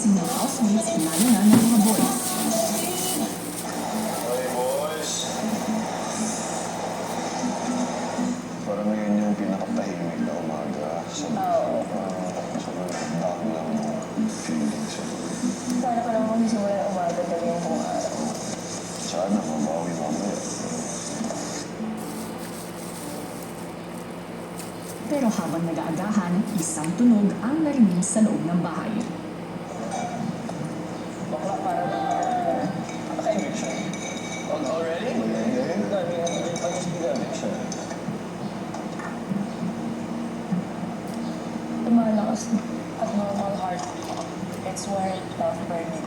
gising ng housemates, lalo na ng mga boys. Hey boys! Parang ngayon yung pinakatahimik na umaga. Sobrang down lang yung feelings. Sana ka lang magsisimula ng umaga dali yung buong araw. Sana mabawi mamaya. Pero habang nag-aagahan, isang tunog ang narinig sa loob ng bahay. Bakla para Eviction? Already? I just need eviction. lumalakas at normal heart. It's where love burning.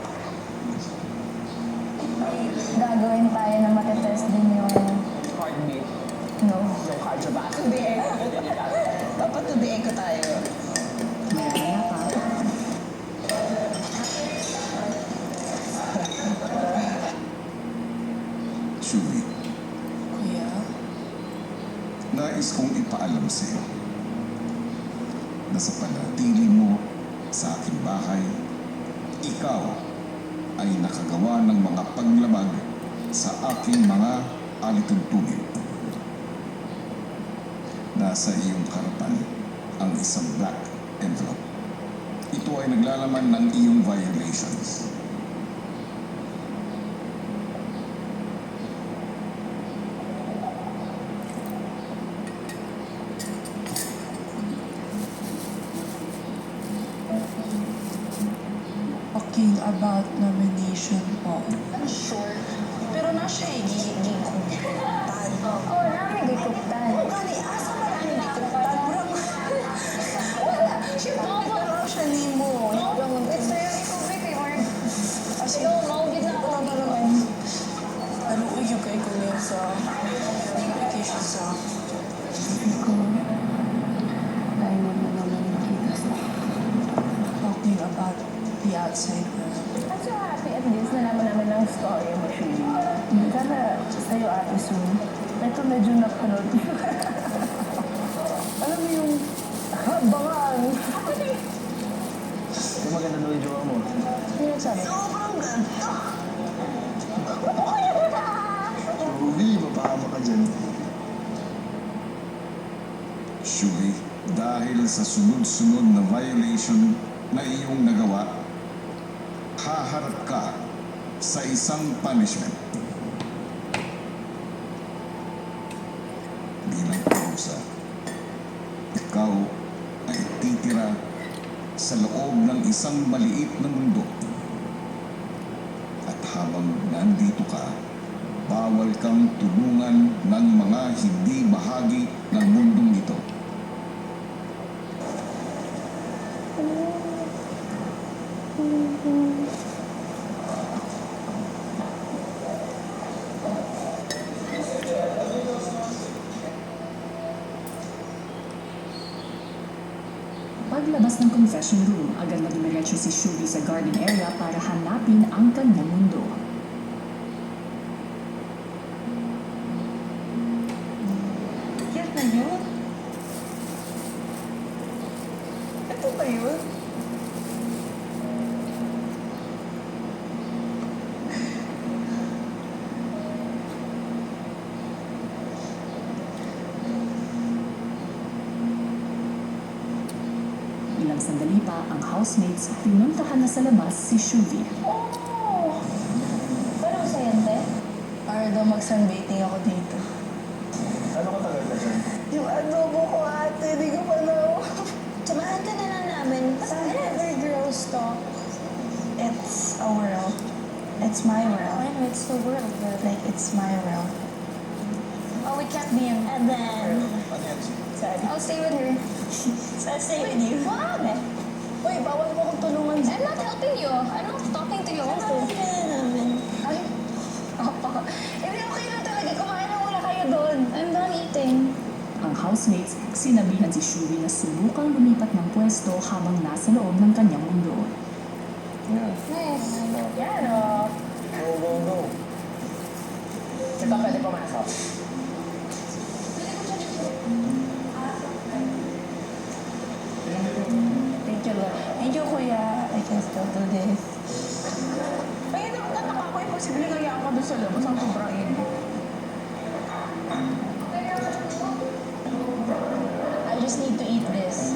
Gagawin tayo na matetest din yung Heartbeat. no. Yung cardiovascular. To the echo. Dapat to the echo tayo. Maya-maya pa, Shuvi, Kuya? nais kong ipaalam sa iyo na sa panatili mo sa aking bahay, ikaw ay nakagawa ng mga paglamag sa aking mga alituntunin. Nasa iyong harapan ang isang black envelope. Ito ay naglalaman ng iyong violations. Talking about nomination po. I'm sure. Pero na siya eh, gigikutan. Oo, namin gigikutan. Gani, asa ba namin gigikutan? Wala. Siya ba siya ni mo? It's sa'yo, ikaw ba kay Mark? Kasi ikaw, maugid na ako naman. Ano ko yung kay Kuya sa application sa Tayo na naman nakita sa talking about the outside world. I'm so happy at least nalaman namin ng story mo, Shuli. Sana sa'yo, Ate Soon. Ito medyo napanood. Alam mo yung bangang. Kung maganda daw yung jowa mo. Ano yung sabi? Sobrang ganda! Ruby, mapahama ka dyan. Shuvi, dahil sa sunod-sunod na violation na iyong nagawa, haharap ka sa isang punishment. Bilang parusa, ikaw ay titira sa loob ng isang maliit na mundo. At habang nandito ka, bawal kang tulungan ng mga hindi bahagi ng mundong ito. paglabas ng confession room, agad na dumiretso si Shuvi sa garden area para hanapin ang kanyang mundo. Yan na yun? Ito ba yun? Ilang sandali pa, ang housemates pinuntahan na sa labas si Shuvi. Oh! Pero masayante? Para daw mag-sunbathing ako dito. Ano ka tagal ka dyan? Yung adobo ko, ate, di ko pa na. Samahan ka na lang namin. Sa other girls talk, it's a world. It's my world. I know, it's the world. But like, it's my world. Oh, we can't be in. And then, Ano yan? sorry. I'll stay with her. So I'll stay with you. Wag! Uy, bawal mo akong tulungan. I'm not helping you. I'm not talking to you. Samahan ka na namin. Ay, opo. Hindi, okay lang talaga. Kumain na muna kayo doon. I'm done eating. Ang housemates sinabihan si Shuvi na subukang lumipat ng pwesto habang nasa loob ng kanyang mundo. Yan. Nice. Yan, oh. Go, go, go. Ito pwede pumasok. Thank you, Lord. Thank you, Kuya. I can still do this. Ay, natataka ko. Imposible kaya ako doon sa labas. Ang sobrang init. I just need to eat this.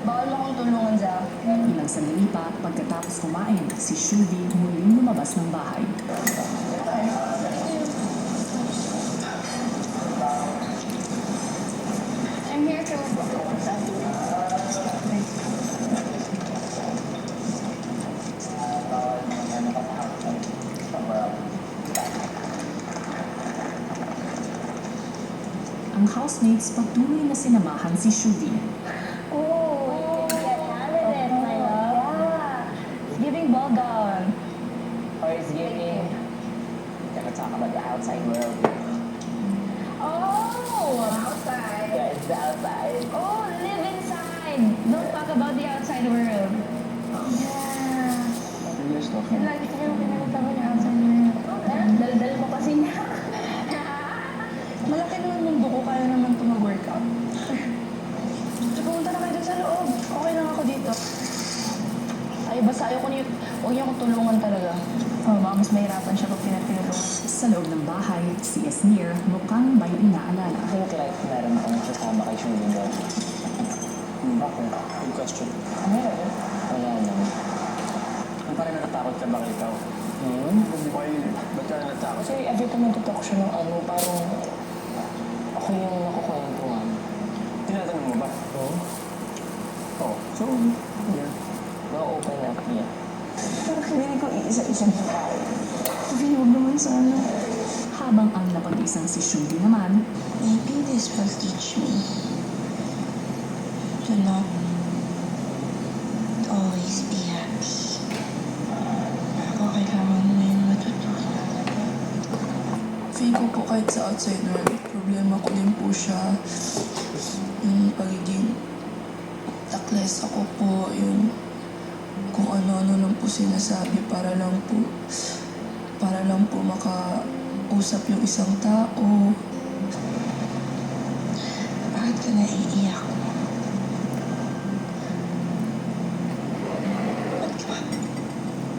Bawal mo akong tulungan, Za. Ilang sandali pa pagkatapos kumain, si Shuvi muling lumabas ng bahay. I'm here to... Ang housemates patuloy na sinamahan si Shuvi. Oh, we can get out of it, my love. Yeah. It's giving ball down. Or is giving... Gonna talk about the outside world. Oh, outside. Yeah, it's the outside. Oh, live inside. Don't talk about the outside world. Yeah. Serious to. Lagi tayo pinag-talk about the outside world. Dal-dal mo kasi na. Malaki naman mundo ko. Kaya naman ito mag-workout. So, pumunta na kayo dun sa loob. Okay lang ako dito. Ay, basta ayoko niyo. Huwag niyo akong tulungan talaga. Oh, baka mas mahirapan siya pag pinatulungan. Sa loob ng bahay, si Esnir mukhang may inaalala. I think like meron akong kasama kay Shulin doon. Bakit? Good question. Meron? Wala lang. Ang parang natatakot ka ba ikaw? Hindi ko kayo. Ba't ka natatakot? Kasi every time nagtutok siya ng ano, parang ako yung nakukwentuhan. Tinatanong mo ba? Oo. Oo. So, yeah. Na-open up niya. Pero feeling ko iisa-isa na tayo. Sabi, huwag naman sana. Habang ang napag-isang si Shuvi naman, Maybe this will teach me to not always be happy. Ako kailangan mo yung matutunan. Feel ko po kahit sa outside world, problema ko din po siya. Yung pagiging takles ako po, yung kung ano-ano lang po sinasabi para lang po makausap yung isang tao. Bakit ka naiiyak? Ba't ka ba?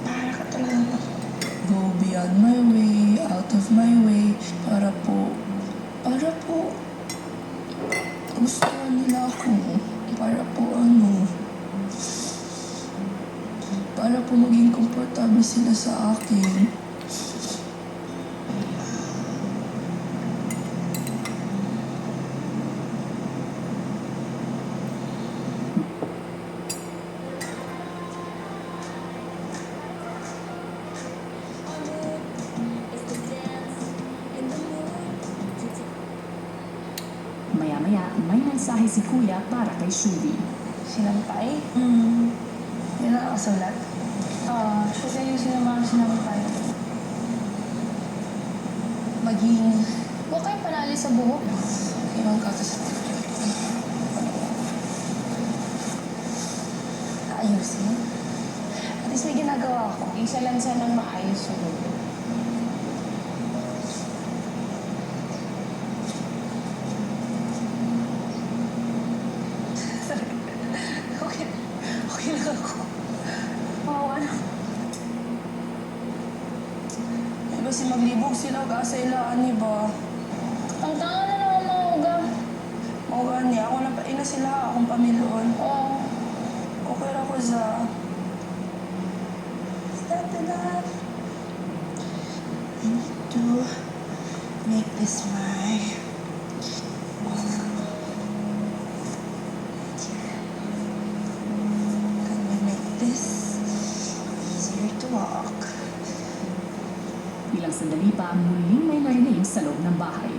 Para ka talaga Go beyond my way, out of my way, para po gustuhan nila ako. Para po maging komportable sila sa akin. maya-maya may mensahe si Kuya para kay Shuvi. sinampay? Yan ang nakasulat. Siya yung sinampay. Maging... Huwag kayong panali sa buhok. Ibang katas. Ayusin. At least may ginagawa ako. Isa lang sanang maayos yun. Okay lang ako. Oo, ano? Eh, basi maglibog sila kasailaan ni ba? Ang tanga na naman mga uga. O gani, ako na pa ina sila akong pamiloon. Oo. Okay ra ko sa... Is that enough? I need to make this my... Can we make this easier to walk? Ilang sandali pa muling may narinig sa loob ng bahay.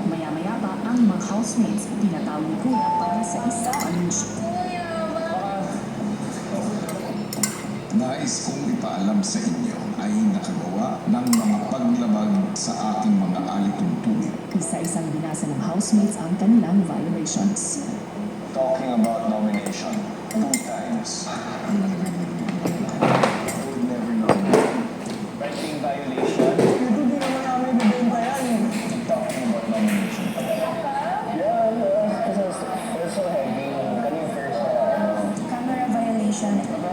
Maya-maya pa ang mga housemates tinatawag ni Kuya para sa isang anunsyo. Nais kong ipaalam sa inyo ay nakagawa ng mga paglabag sa aking mga alituntunin. Isa-isang binasa ng housemates ang kanilang violations. Talking about nomination. 2 Yes. I would never know. Writing violation. Ito din naman namin bibenta yan. Talking about nomination. Yeah, kasi it's so heavy. Kami yung first, Camera violation. Camera